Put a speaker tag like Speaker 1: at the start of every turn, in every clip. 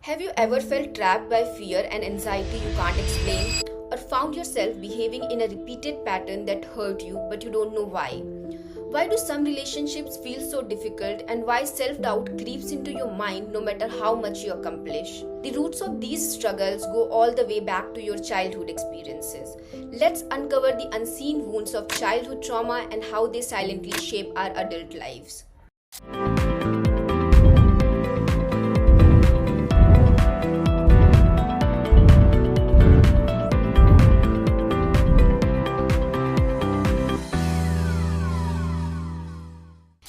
Speaker 1: Have you ever felt trapped by fear and anxiety you can't explain? Or found yourself behaving in a repeated pattern that hurt you but you don't know why? Why do some relationships feel so difficult, and why self-doubt creeps into your mind no matter how much you accomplish? The roots of these struggles go all the way back to your childhood experiences. Let's uncover the unseen wounds of childhood trauma and how they silently shape our adult lives.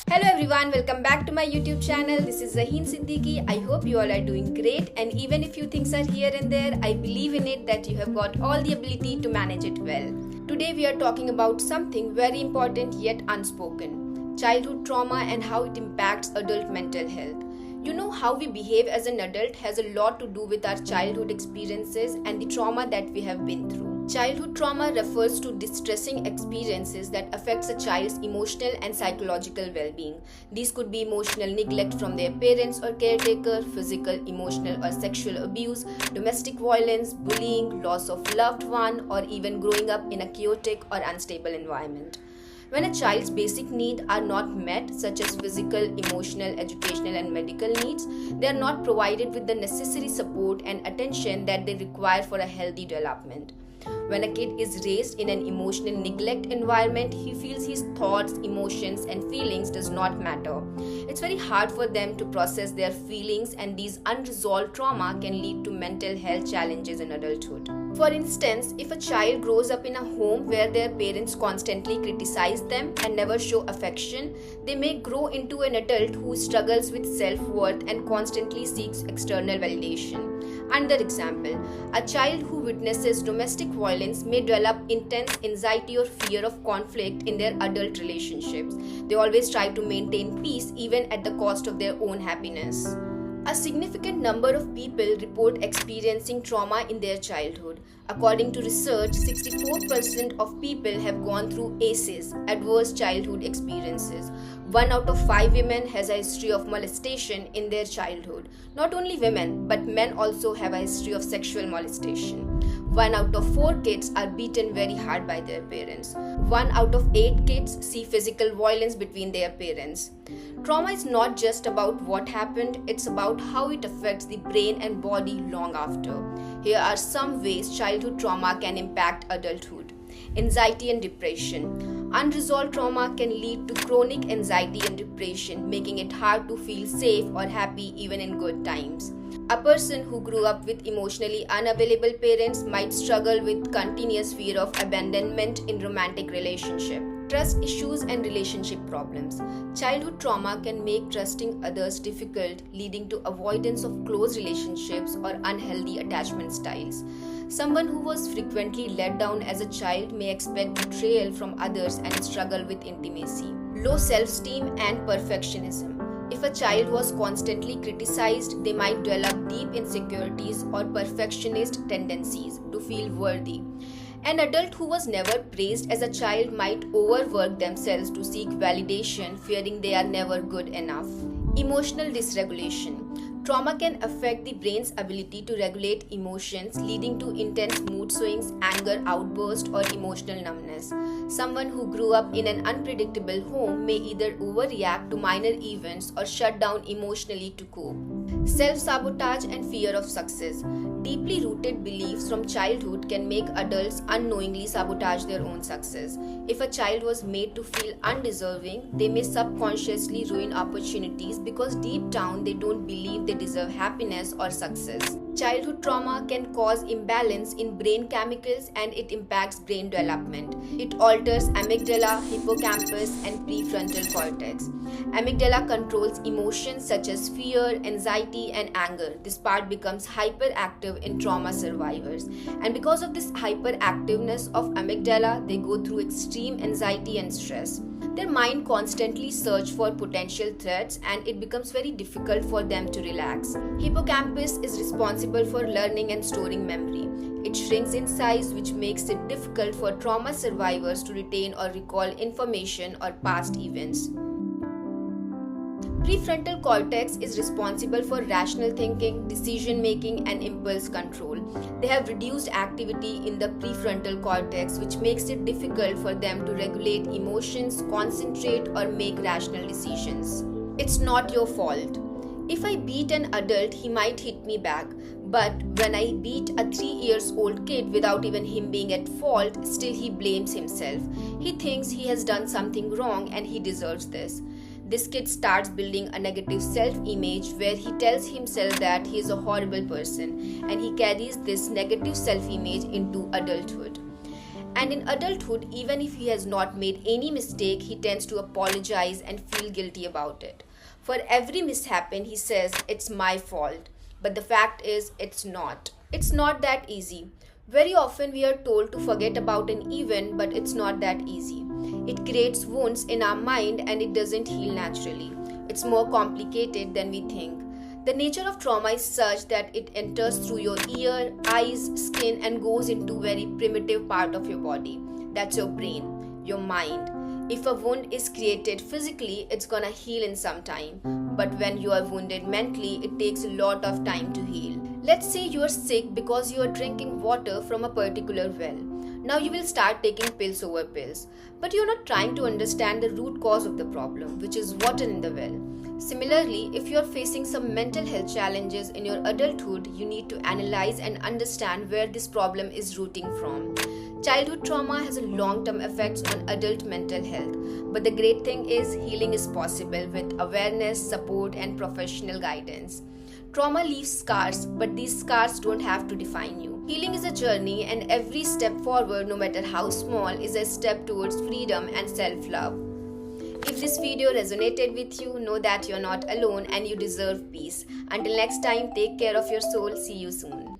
Speaker 1: Hello everyone, welcome back to my YouTube channel. This is Zaheen Siddiqui. I hope you all are doing great, and even if you things are here and there, I believe in it that you have got all the ability to manage it well. Today we are talking about something very important yet unspoken: childhood trauma and how it impacts adult mental health. You know, how we behave as an adult has a lot to do with our childhood experiences and the trauma that we have been through. Childhood trauma refers to distressing experiences that affects a child's emotional and psychological well-being. These could be emotional neglect from their parents or caretaker, physical, emotional or sexual abuse, domestic violence, bullying, loss of loved one, or even growing up in a chaotic or unstable environment. When a child's basic needs are not met, such as physical, emotional, educational, and medical needs, they are not provided with the necessary support and attention that they require for a healthy development. When a kid is raised in an emotional neglect environment, he feels his thoughts, emotions, and feelings does not matter. It's very hard for them to process their feelings, and these unresolved trauma can lead to mental health challenges in adulthood. For instance, if a child grows up in a home where their parents constantly criticize them and never show affection, they may grow into an adult who struggles with self-worth and constantly seeks external validation. Another example, a child who witnesses domestic violence may develop intense anxiety or fear of conflict in their adult relationships. They always try to maintain peace even at the cost of their own happiness. A significant number of people report experiencing trauma in their childhood. According to research, 64% of people have gone through ACEs, adverse childhood experiences. 1 out of 5 women has a history of molestation in their childhood. Not only women, but men also have a history of sexual molestation. 1 out of 4 kids are beaten very hard by their parents. 1 out of 8 kids see physical violence between their parents. Trauma is not just about what happened, it's about how it affects the brain and body long after. Here are some ways childhood trauma can impact adulthood. Anxiety and depression. Unresolved trauma can lead to chronic anxiety and depression, making it hard to feel safe or happy even in good times. A person who grew up with emotionally unavailable parents might struggle with continuous fear of abandonment in romantic relationships. Trust issues and relationship problems. Childhood trauma can make trusting others difficult, leading to avoidance of close relationships or unhealthy attachment styles. Someone who was frequently let down as a child may expect betrayal from others and struggle with intimacy. Low self-esteem and perfectionism. If a child was constantly criticized, they might develop deep insecurities or perfectionist tendencies to feel worthy. An adult who was never praised as a child might overwork themselves to seek validation, fearing they are never good enough. Emotional dysregulation. Trauma can affect the brain's ability to regulate emotions, leading to intense mood swings, anger outbursts, or emotional numbness. Someone who grew up in an unpredictable home may either overreact to minor events or shut down emotionally to cope. Self-sabotage and fear of success. Deeply rooted beliefs from childhood can make adults unknowingly sabotage their own success. If a child was made to feel undeserving, they may subconsciously ruin opportunities because deep down they don't believe they deserve happiness or success. Childhood trauma can cause imbalance in brain chemicals, and it impacts brain development. It alters amygdala, hippocampus, and prefrontal cortex. Amygdala controls emotions such as fear, anxiety, and anger. This part becomes hyperactive in trauma survivors. And because of this hyperactiveness of amygdala, they go through extreme anxiety and stress. Their mind constantly searches for potential threats, and it becomes very difficult for them to relax. Hippocampus is responsible for learning and storing memory. It shrinks in size, which makes it difficult for trauma survivors to retain or recall information or past events. Prefrontal cortex is responsible for rational thinking, decision making, and impulse control. They have reduced activity in the prefrontal cortex, which makes it difficult for them to regulate emotions, concentrate, or make rational decisions. It's not your fault. If I beat an adult, he might hit me back. But when I beat a 3-year-old kid without even him being at fault, still he blames himself. He thinks he has done something wrong and he deserves this. This kid starts building a negative self-image where he tells himself that he is a horrible person, and he carries this negative self-image into adulthood. And in adulthood, even if he has not made any mistake, he tends to apologize and feel guilty about it. For every mishappen, he says, "It's my fault." But the fact is, it's not. It's not that easy. Very often we are told to forget about an event, but it's not that easy. It creates wounds in our mind and it doesn't heal naturally. It's more complicated than we think. The nature of trauma is such that it enters through your ear, eyes, skin, and goes into very primitive part of your body. That's your brain, your mind. If a wound is created physically, it's gonna heal in some time. But when you are wounded mentally, it takes a lot of time to heal. Let's say you are sick because you are drinking water from a particular well. Now you will start taking pills over pills. But you're not trying to understand the root cause of the problem, which is water in the well. Similarly, if you're facing some mental health challenges in your adulthood, you need to analyze and understand where this problem is rooting from. Childhood trauma has a long-term effects on adult mental health, but the great thing is healing is possible with awareness, support, and professional guidance. Trauma leaves scars, but these scars don't have to define you. Healing is a journey, and every step forward, no matter how small, is a step towards freedom and self-love. If this video resonated with you, know that you're not alone and you deserve peace. Until next time, take care of your soul. See you soon.